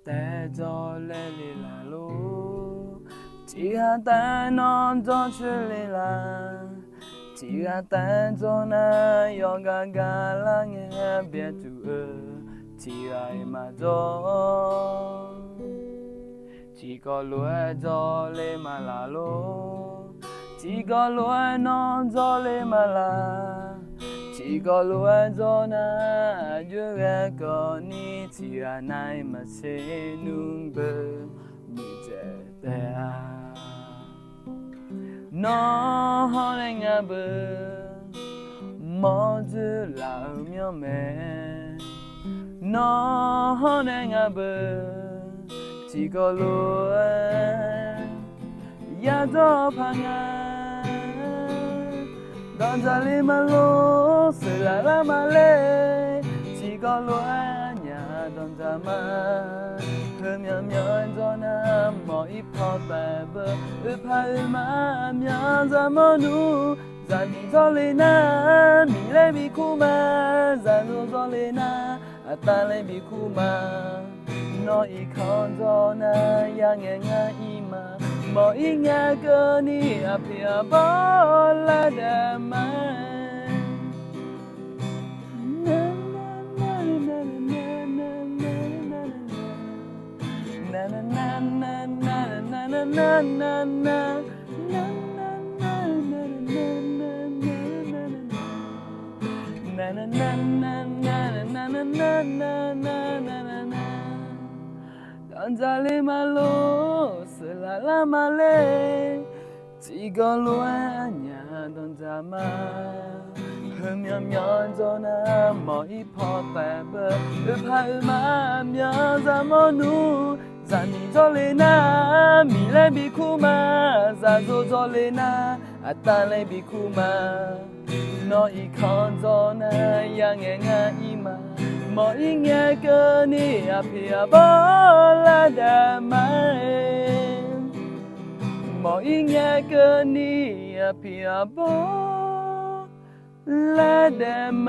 té gió lê lê là lô chỉ hà té non gió chơi lê là chỉ hà té gió na yoga ga la nghe biết tu chỉ ai mà gió chỉ có lúa gió lê mà là lô chỉ có lúa non gió lê mà là chỉ có lúa gió na giữa ghé có ni chỉ là nay mà sẽ nung bơ mười trẻ té nó ho lên ngã bơ mò dư là miêu mẹ nó ho lên ngã bơ chỉ có lúa ya gió phang đón ra lên mà lô sự là mà lê chỉ có lúa nhà đón ra mà hương nhầm nhớ cho na mọi phò bè bơ phá mà nhớ ra mơ nu ra đi cho lên na mi lên bị khu mà ra luôn cho lên na ta lên bị khu mà nói con cho na ya nghe nghe ima mọi nghe cơ ni apia bỏ la đam đón ra lên mà lô sự là mà lê chỉ có lúa nhà đón ra mà hương nhầm nhon cho na mọi phò bè bơ phá mà nhớ ra mô nu ra đi cho lên na mi lên bị khu mà ra cho lên na ta lên bị khu mà nói con cho na ya nghe nghe ima mọi nghe cơ ni apia bỏ la đam mọi nghe cơ ni apia bỏ la đam